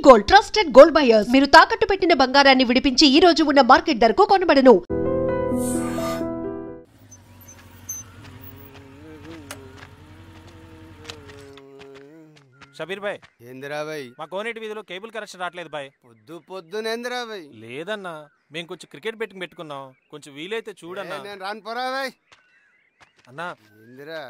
Gold, trusted gold buyers. మీరు తాకట్టు పెట్టిన బంగారాన్ని విడిపించి ఈ రోజు ఉన్న మార్కెట్ ధరకు కొనబడను. షబీర్ భాయ్ ఏందిరా భాయ్ మా కోనేటి వీధిలో కేబుల్ కనెక్షన్ రావట్లేదు భాయ్. పొద్దునేందిరా భాయ్? లేదన్నా మేము కొంచెం క్రికెట్ బెట్టింగ్ పెట్టుకున్నాం, కొంచెం వీలైతే చూడన్నా. నేను రాను పోరా భాయ్. అన్నా ఏందిరా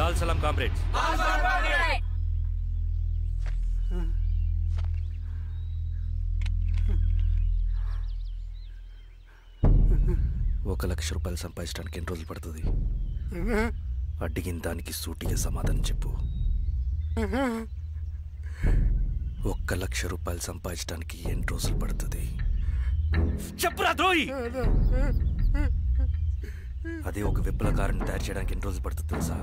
लाल सलाम कामरेड्स. ₹1,00,000 సంపాదించడానికి ఎన్ని రోజులు పడుతుంది? అడిగిన దానికి సూటిగా సమాధానం చెప్పు. ₹1,00,000 సంపాదించడానికి ఎన్ని రోజులు పడుతుంది? చెప్పురా ద్రోహి. అదే ఒక విప్లవకారుని తయారు చేయడానికి ఎన్ని రోజులు పడుతుంది తెలుసా?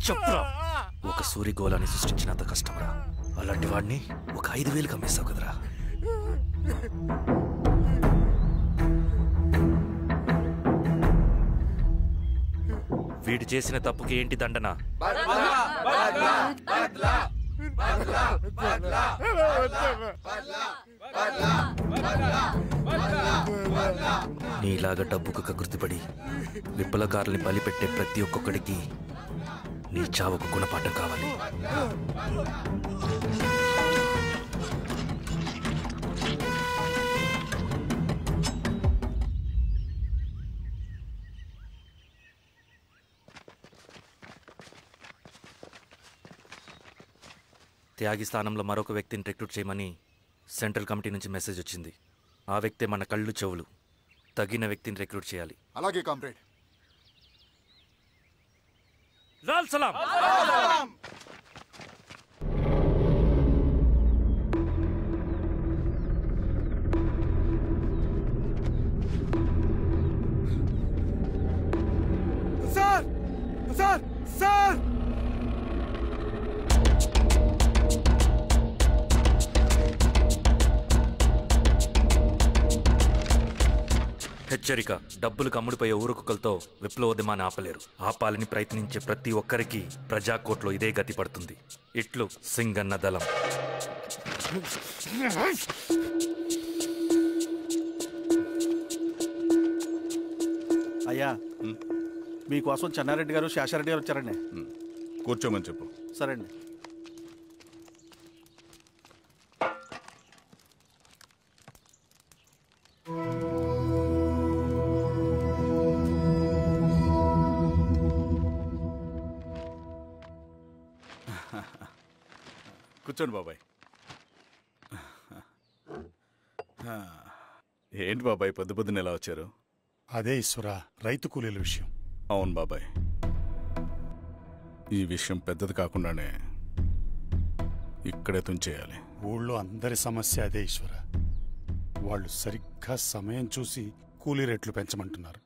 చెప్పురా. ఒక సూర్యగోళాన్ని సృష్టించినంత కష్టంరా. అలాంటి వాడిని ఒక 5,000 అమ్మేస్తావు కదరా. వీడు చేసిన తప్పుకి ఏంటి దండన? నీలాగా డబ్బుకు కకృతిపడి విప్లవకారుల్ని బలిపెట్టే ప్రతి ఒక్కొక్కడికి నీ చావుకు గుణపాఠం కావాలి. త్యాగి స్థానంలో మరొక వ్యక్తిని రిక్రూట్ చేయమని సెంట్రల్ కమిటీ నుంచి మెసేజ్ వచ్చింది. ఆ వ్యక్తే మన కళ్ళు చెవులు. తగిన వ్యక్తిని రిక్రూట్ చేయాలి. అలాగే కామ్రేడ్. లాల్ సలాం. సార్ సార్ సార్ హెచ్చరిక. డబ్బులకు అమ్ముడిపోయే ఊరుకుక్కలతో విప్లవోద్యమాన్ని ఆపలేరు. ఆపాలని ప్రయత్నించే ప్రతి ఒక్కరికి ప్రజాకోట్లో ఇదే గతి పడుతుంది. ఇట్లు సింగన్న దళం. అయ్యా, మీకోసం చెన్నారెడ్డి గారు శేషారెడ్డి గారు వచ్చారండి. కూర్చోమని చెప్పు. సరే అండి. కూర్చోండి బాబాయ్. ఏంటి బాబాయ్ పొద్దున ఎలా వచ్చారు? అదే ఈశ్వరా, రైతు కూలీల విషయం. అవును బాబాయ్, ఈ విషయం పెద్దది కాకుండానే ఇక్కడే తుంచేయాలి. ఊళ్ళో అందరి సమస్య అదే ఈశ్వర. వాళ్ళు సరిగ్గా సమయం చూసి కూలీ రేట్లు పెంచమంటున్నారు.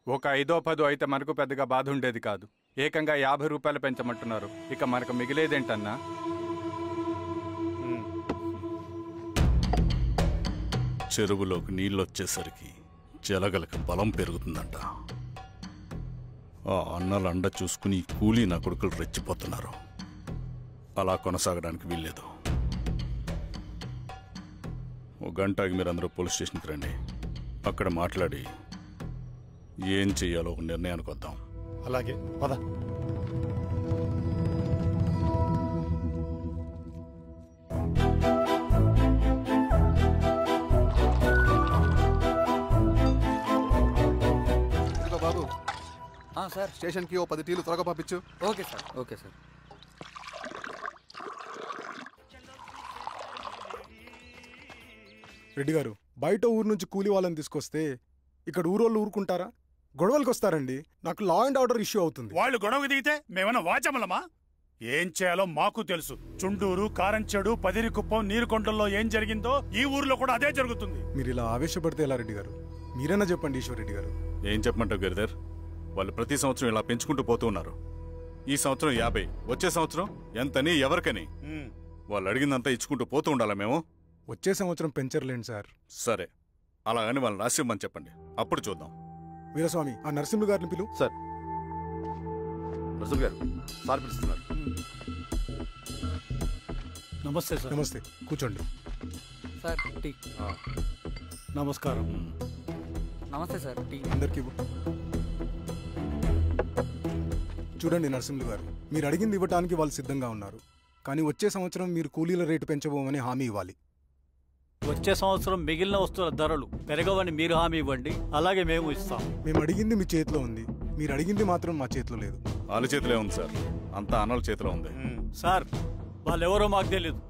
ఒక 5-10 అయితే మనకు పెద్దగా బాధ ఉండేది కాదు. ఏకంగా ₹50 పెంచమంటున్నారు. ఇక మనకు మిగిలేదేంటన్నా? చెరువులోకి నీళ్ళొచ్చేసరికి జలగలకు బలం పెరుగుతుందంట. ఆ అన్నల అండ చూసుకుని కూలీ నా కొడుకులు రెచ్చిపోతున్నారు. అలా కొనసాగడానికి వీల్లేదు. ఒక గంటకి మీరందరూ పోలీస్ స్టేషన్కి రండి. అక్కడ మాట్లాడి ఏం చెయ్యాలో ఒక నిర్ణయానికి వద్దాం. అలాగే పద. బాబు సార్, స్టేషన్కి ఓ 10 టీలు త్వరగా పంపించు. Okay sir. Okay sir. Reddy గారు, బయట ఊరు నుంచి కూలి వాళ్ళని తీసుకొస్తే ఇక్కడ ఊరోళ్ళు ఊరుకుంటారా? గొడవలకు వస్తారండి. నాకు లా అండ్ ఆర్డర్ ఇష్యూ అవుతుంది. వాళ్ళు గొడవకు దిగితే మేమన్నా వాచమలమా? ఏం చేయాలో మాకు తెలుసు. చుండూరు, కారంచెడు, పదిరికుప్పం, నీరుకొండల్లో ఏం జరిగిందో ఈ ఊర్లో కూడా అదే జరుగుతుంది. మీరు ఇలా ఆవేశపడితే ఎలా రెడ్డి గారు? మీరైనా చెప్పండి ఈశ్వర్ రెడ్డి గారు. ఏం చెప్పమంటావు గిరిధర్? వాళ్ళు ప్రతి సంవత్సరం ఇలా పెంచుకుంటూ పోతూ ఉన్నారు. ఈ సంవత్సరం 50, వచ్చే సంవత్సరం ఎంతని ఎవరికని వాళ్ళు అడిగిందంతా ఇచ్చుకుంటూ పోతూ ఉండాలా మేము? వచ్చే సంవత్సరం పెంచర్లేండి సార్. సరే, అలాగని వాళ్ళని రాసిమ్మని చెప్పండి, అప్పుడు చూద్దాం. వీరస్వామి, ఆ నరసింహ గారిని పిలు. సార్. నరసింహ గారు సార్ పిలుస్తున్నారు. నమస్తే సార్. నమస్తే, కూర్చోండి. Sir tea. నమస్కారం. నమస్తే సార్. టీ అందరికీ చూడండి. నరసింహ గారు, మీరు అడిగింది ఇవ్వటానికి వాళ్ళు సిద్ధంగా ఉన్నారు. కానీ వచ్చే సంవత్సరం మీరు కూలీల రేటు పెంచబోమని హామీ ఇవ్వాలి. వచ్చే సంవత్సరం మిగిలిన వస్తువుల ధరలు పెరగవని మీరు హామీ ఇవ్వండి, అలాగే మేము ఇస్తాం. మేము అడిగింది మీ చేతిలో ఉంది, మీరు అడిగింది మాత్రం మా చేతిలో లేదు. వాళ్ళ చేతిలో ఉంది సార్, అంతా అన్నల చేతిలో ఉంది. సార్, వాళ్ళెవరో మాకు తెలియదు.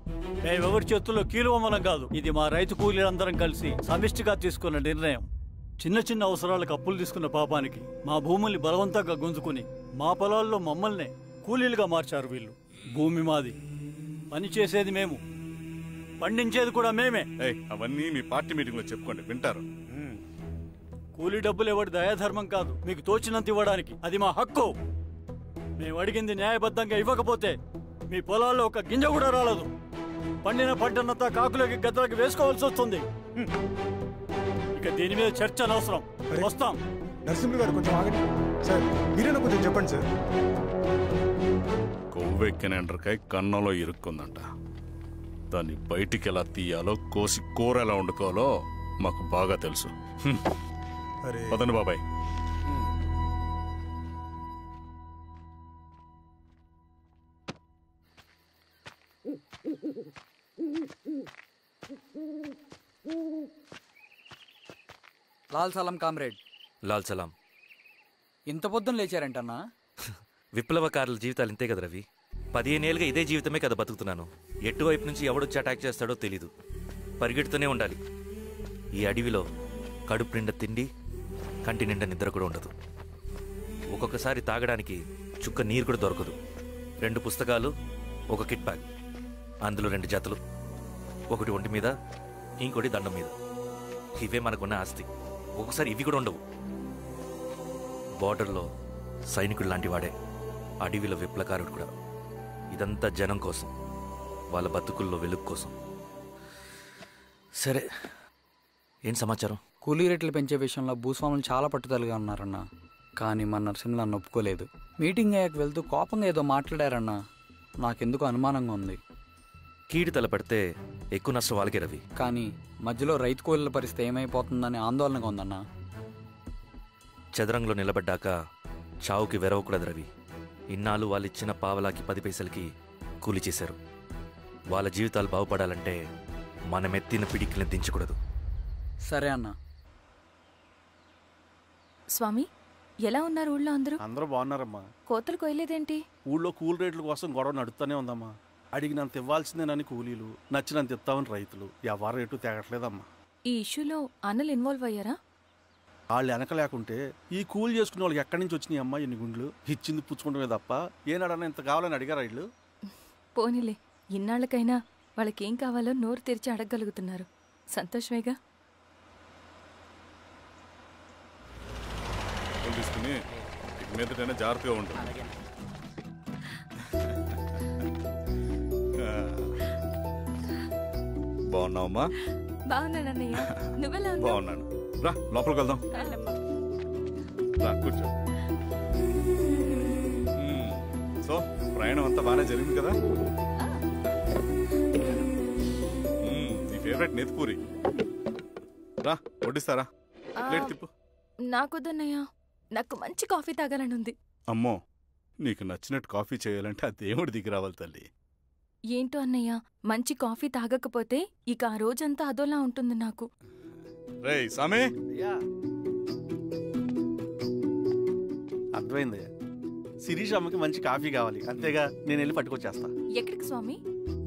మేమెవరి చేతుల్లో కీలువమనం కాదు. ఇది మా రైతు కూలీలందరం కలిసి సమిష్టిగా తీసుకున్న నిర్ణయం. చిన్న చిన్న అవసరాలకు అప్పులు తీసుకున్న పాపానికి మా భూముల్ని బలవంతంగా గుంజుకుని మా పొలాల్లో మమ్మల్నే కూలీలుగా మార్చారు వీళ్ళు. భూమి మాది, పని చేసేది మేము, పండించేది కూడా మేమే. అవన్నీ మీ పార్టీ మీటింగ్ లో చెప్పుకోండి, వింటారు. కూలీ డబ్బులు ఇవ్వడం దయాధర్మం కాదు, మీకు తోచినంత ఇవ్వడానికి అది మా హక్కు. మేము అడిగింది న్యాయబద్ధంగా ఇవ్వకపోతే మీ పొలాల్లో ఒక గింజ కూడా రాలదు. పండిన పంటనంతా కాకులకి గద్దలకి వేసుకోవాల్సి వస్తుంది. ఇక దీని మీద చర్చ అనవసరం. వస్తాం. నరసింహ గారు కొంచెం ఆగండి సార్. మీరైనా కొంచెం చెప్పండి సార్. కొవ్వెక్కిన ఎండ్రకాయ కన్నంలో ఇరుక్కుందంట. దాన్ని బయటికి ఎలా తీయాలో, కోసి కూర ఎలా వండుకోవాలో మాకు బాగా తెలుసు. పదండి బాబాయ్. లాల్ సలాం కామ్రేడ్. లాల్ సలాం. ఇంత పొద్దున లేచారంటన్నా? విప్లవకారుల జీవితాలు ఇంతే కదా రవి. 15 ఏళ్ళుగా ఇదే జీవితమే కదా బతుకుతున్నాను. ఎటువైపు నుంచి ఎవడొచ్చి అటాక్ చేస్తాడో తెలీదు. పరిగెడుతూనే ఉండాలి. ఈ అడవిలో కడుపు నిండా తిండి, కంటి నిండా నిద్ర కూడా ఉండదు. ఒక్కొక్కసారి తాగడానికి చుక్క నీరు కూడా దొరకదు. 2 పుస్తకాలు, ఒక కిట్ బ్యాగ్, అందులో 2 జతలు, ఒకటి ఒంటి మీద, ఇంకోటి దండం మీద. ఇవే మనకున్న ఆస్తి. ఒక్కొక్కసారి ఇవి కూడా ఉండవు. బార్డర్లో సైనికుడు లాంటి వాడే, అడవిలో విప్లవకారుడు కూడా. ఇదంతా జనం కోసం, వాళ్ళ బతుకుల్లో వెలుగు కోసం. సరే, ఏం సమాచారం? కూలీ రేట్లు పెంచే విషయంలో భూస్వాములు చాలా పట్టుదలగా ఉన్నారన్నా. కానీ మన నరసింహ నన్ను ఒప్పుకోలేదు. మీటింగ్ అయ్యాక వెళ్తూ కోపంగా ఏదో మాట్లాడారన్నా. నాకెందుకు అనుమానంగా ఉంది. కీడు తలపడితే ఎక్కువ నష్టం వాళ్ళకే రవి. కానీ మధ్యలో రైతు కూలీల పరిస్థితి ఏమైపోతుందని ఆందోళనగా ఉందన్నా. చదరంగంలో నిలబడ్డాక చావుకి వెరవకూడదు రవి. ఇన్నాళ్ళు వాళ్ళు ఇచ్చిన పావలాకి 10 పైసలకి కూలి చేశారు. వాళ్ళ జీవితాలు బాగుపడాలంటే మనం ఎత్తిన పిడికిని దించకూడదు. సరే అన్నా. స్వామి, ఎలా ఉన్నారు ఊళ్ళో అందరూ? అందరూ బాగున్నారమ్మా. కోతలు కొయ్యలేదేంటి? ఊళ్ళో కూలి రేట్ల కోసం గొడవ నడుస్తూనే ఉందమ్మా. అడిగినంత ఇవ్వాల్సిందేనని కూలీలు, నచ్చినంత ఇస్తామని రైతులు. ఎవరు రేటు తేగట్లేదమ్మా. ఈ ఇష్యూలో అన్నలు ఇన్వాల్వ్ అయ్యారా? వాళ్ళు వెనక లేకుంటే ఈ కూలి చేసుకునే వాళ్ళకి ఎక్కడి నుంచి వచ్చినాయి అమ్మా ఎన్ని గుండ్లు? ఇచ్చింది పుచ్చుకుంటమే తప్ప ఏనాడన్నా ఇంత కావాలని అడిగారా వీళ్ళు? పోనీలే, ఇన్నాళ్ళకైనా వాళ్ళకేం కావాలో నోరు తెరిచి అడగగలుగుతున్నారు. సంతోషమేగా. తీసుకుని మీదటైనా జాగ్రత్తగా ఉంటుంది. బాగున్నావమ్మా? బాగున్నానన్నయ్య, నువ్వెలా ఉన్నావు? బాగున్నాను. రా లోపలికి వెళ్దాం. రా కూర్చో. సో ప్రయాణం అంతా బాగానే జరిగింది కదా? నీ ఫేవరెట్ నెత్తిపూరి. రా వడ్డిస్తారా? ప్లేట్ తిప్పు. నాకొద్దన్నయ్య, నాకు మంచి కాఫీ తాగాలని ఉంది. అమ్మో, నీకు నచ్చినట్టు కాఫీ చేయాలంటే ఆ దేవుడి దిగి రావాలి తల్లి. ఏంటో అన్నయ్య, మంచి కాఫీ తాగకపోతే ఇక ఆ రోజంతా అదోలా ఉంటుంది నాకు. రేయ్ సామే, అర్థమైంది. శిరీష్ అమ్మకి మంచి కాఫీ కావాలి, అంతేగా నేను వెళ్ళి పట్టుకొచ్చేస్తా. ఎక్కడికి స్వామి?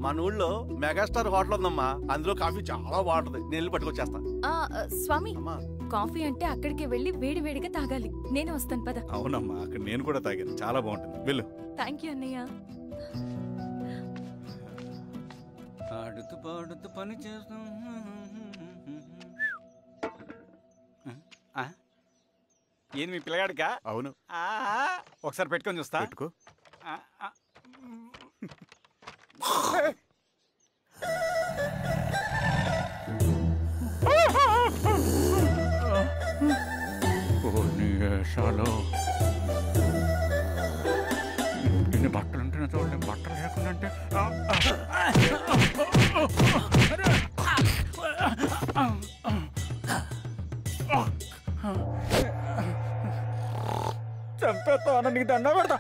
మన ఊళ్ళో మెగాస్టార్ హోటల్ ఉందమ్మా, అందులో కాఫీ చాలా బాగుంటది. నేను వెళ్ళి పట్టుకొచ్చేస్తా. స్వామి, కాఫీ అంటే అక్కడికి వెళ్ళి వేడి వేడిగా తాగాలి. నేను వస్తాను పద. అవునమ్మా, అక్కడ నేను కూడా తాగాను, చాలా బాగుంటుంది. వెళ్ళు. థ్యాంక్ యూ అన్నయ్య. ఆడుతూ పాడుతూ పని చేస్తూ ఏంది మీ పిల్లగాడికా? అవును. ఒకసారి పెట్టుకొని చూస్తా. పెట్టుకో. ఇన్ని బట్టలు ఉంటే చూడండి, బట్టలు లేకుండా అంటే చంపేస్తా. నీకు దండ పెడతా.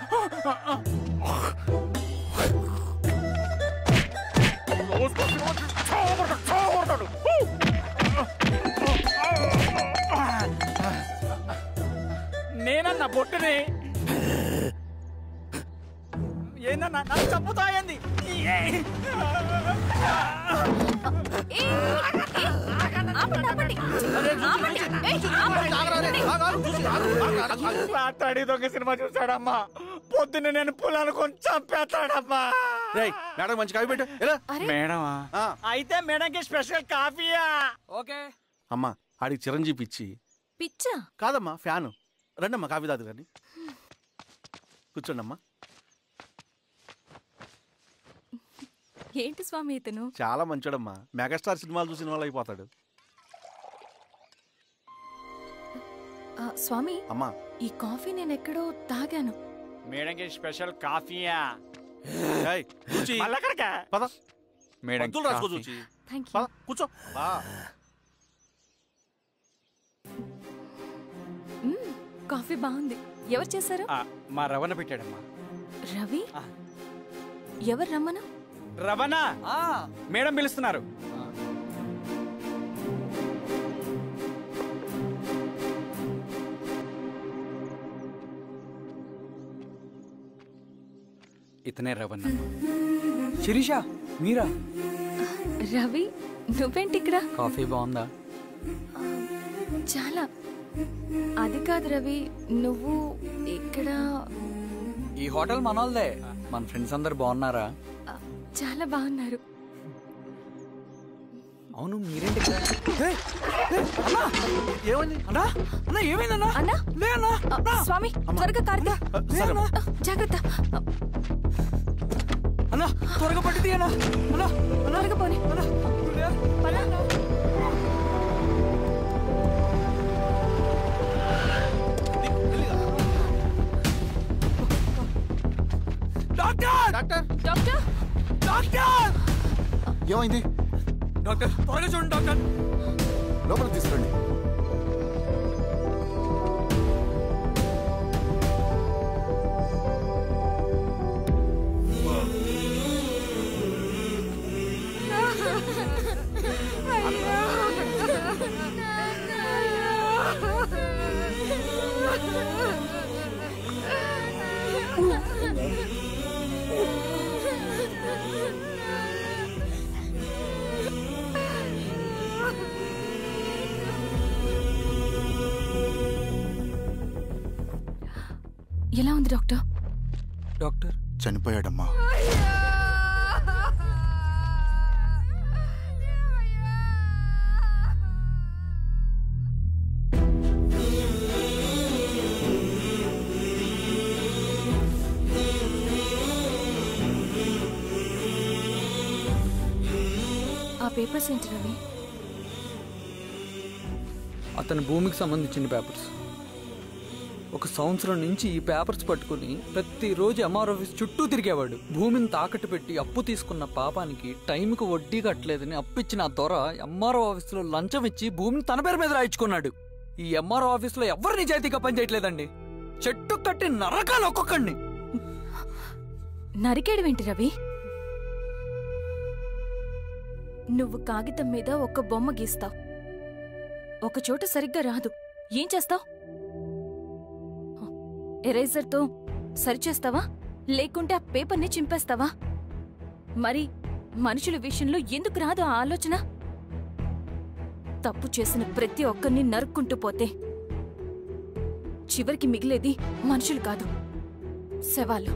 నేనన్నా బొట్టుని ఏందన్నా నాకు చంపుతా ఏంది? రాత్రి దొంగ సినిమా చూసాడమ్మా, పొద్దున్న నేను పొలాలు కొంచెం చంపేస్తాడమ్మా. మేడం మంచి కాఫీ పెట్టు. మేడమా? అయితే మేడంకి స్పెషల్ కాఫీయా? ఓకే అమ్మా. ఆడికి చిరంజీవి పిచ్చి. పిచ్చా? కాదమ్మా, ఫ్యాను. రండమ్మా కాఫీ తాదు కానీ. కూర్చోండి అమ్మా. ఏంటి స్వామి ఇతను? చాలా మంచోడమ్మా, మెగాస్టార్ సినిమాలు చూసిన వాళ్ళు అయిపోతాడు. స్వామి అమ్మా, ఈ కాఫీ నేను ఎక్కడో తాగాను. మేడంకి స్పెషల్ కాఫీయా? పద మేడం రాసుకో చూచి. కూర్చో. కాఫీ బాగుంది. ఎవరు చేశారు? మా రవణ పెట్టాడమ్మా. రవి? ఎవరు రమ్మను? రవణ మేడం పిలుస్తున్నారు. ఇతనే రవణ. శిరీష, మీరా? రవి, నువ్వేంటి ఇక్కడ? కాఫీ బాగుందా? చాలా. అది కాదు రవి, నువ్వు ఇక్కడ. ఈ హోటల్ మనోల్దే. మన ఫ్రెండ్స్ అందరు బాగున్నారా? చాలా బాగున్నారు. అవును, మీరేంటి? ఏమైంది అన్నా? అన్నా ఏమైందన్నా? అన్నా లే అన్నా. స్వామి త్వరగా కారుతా. జాగ్రత్త అన్నా, త్వరగా పట్టిది అన్నా. అన్నా త్వరగా పోనీ. డాక్టర్! డాక్టర్! డాక్టర్! ఏమైంది డాక్టర్? త్వరగా చూడండి డాక్టర్. లోపలికి తీసుకురండి. ఎలా ఉంది డాక్టర్? డాక్టర్ చనిపోయాడమ్మా. ఆ పేపర్స్ ఏంటి రవి? అతని భూమికి సంబంధించిన పేపర్స్. ఒక సంవత్సరం నుంచి ఈ పేపర్స్ పట్టుకుని ప్రతిరోజు ఎంఆర్ ఆఫీస్ చుట్టూ తిరిగేవాడు. భూమిని తాకట్టు పెట్టి అప్పు తీసుకున్న పాపానికి టైంకి వడ్డీ కట్టలేదని అప్పిచ్చిన ఆ దొర ఎంఆర్ఓ ఆఫీసులో లంచం ఇచ్చి భూమిని తన పేరు మీద రాయించుకున్నాడు. ఈ ఎంఆర్ఓ ఆఫీసులో ఎవరు నిజాయితీగా పనిచేయట్లేదండి. చెట్టు కట్టి నరకాలు ఒక్కొక్కడిని. నరికేయడమేంటి రవి? నువ్వు కాగితం మీద ఒక బొమ్మ గీస్తావు, ఒక చోట సరిగ్గా రాదు, ఏం చేస్తావు? ఎరేజర్తో సరిచేస్తావా లేకుంటే ఆ పేపర్ని చింపేస్తావా? మరి మనుషుల విషయంలో ఎందుకు రాదు ఆ ఆలోచన? తప్పు చేసిన ప్రతి ఒక్కరిని నరుక్కుంటూ పోతే చివరికి మిగిలేది మనుషులు కాదు, శవాలు.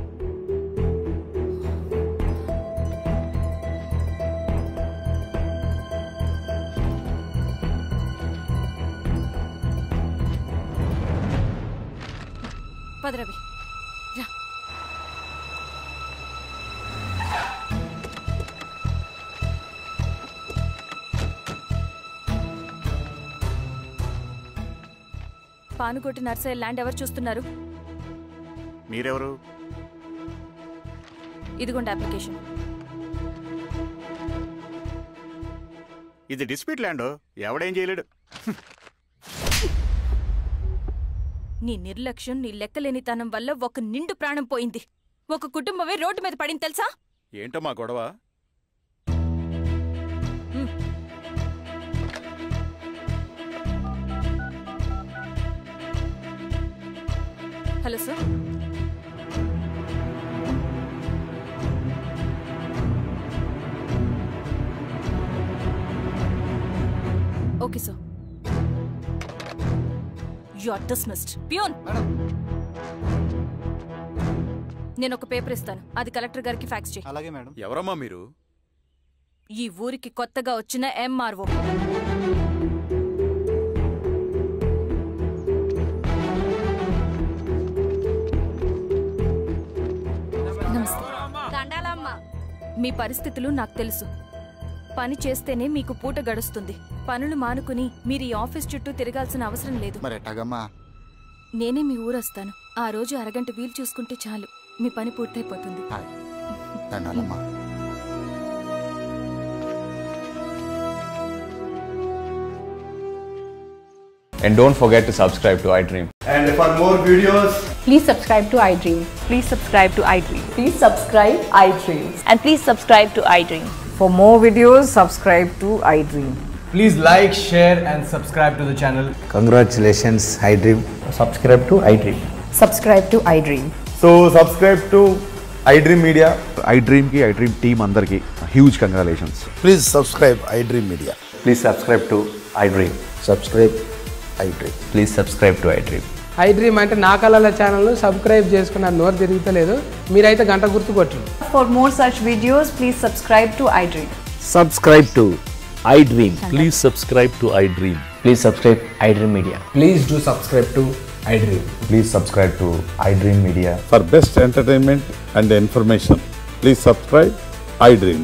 పదరవి రా. పానుకోటి నర్సరీ ల్యాండ్ ఎవరు చూస్తున్నారు? మీరెవరు? ఇదిగోండి అప్లికేషన్. ఇది డిస్ప్యూట్ ల్యాండ్, ఎవడేం చేయలేడు. నీ నిర్లక్ష్యం, నీ లెక్కలేనితనం వల్ల ఒక నిండు ప్రాణం పోయింది. ఒక కుటుంబమే రోడ్డు మీద పడింది తెలుసా? ఏంటో మా గొడవ? Hello sir. Okay sir. You are dismissed. Pion. నేను ఒక పేపర్ ఇస్తాను, అది కలెక్టర్ గారికి ఫ్యాక్స్ చేయి. అలాగే మేడం. ఎవరమ్మా మీరు? ఈ ఊరికి కొత్తగా వచ్చిన ఎంఆర్ఓ. నమస్తే. మీ పరిస్థితులు నాకు తెలుసు. పని చేస్తేనే మీకు పూట గడుస్తుంది. పనులు మానుకుని మీరు ఈ ఆఫీస్ చుట్టూ తిరగాల్సిన అవసరం లేదు. నేనే మీ ఊరొస్తాను. ఆ రోజు అరగంట వీలు చూసుకుంటే చాలు, మీ పని పూర్తయిపోతుంది. And don't forget to subscribe to iDream. And for more videos, please subscribe to iDream. Please subscribe to iDream. Please subscribe iDream. And please subscribe to iDream. For more videos, subscribe to iDream. please like, share and subscribe to the channel. Congratulations, iDream. Subscribe to iDream. Subscribe to iDream. So subscribe to iDream Media. iDream ki iDream team andar ki huge congratulations. Please subscribe iDream Media. Please subscribe to iDream. Subscribe iDream. Please subscribe to iDream. iDream అంటే నా కళల channel subscribe చేసుకున్న నోరు తిరుగుతలేదు, మీరైతే గంట గుర్తు కొట్టండి. For more such videos, please subscribe to iDream. Subscribe to iDream. Please subscribe to iDream. Please subscribe iDream Media. Please do subscribe to iDream. Please subscribe to iDream Media. For best entertainment and information, please subscribe iDream.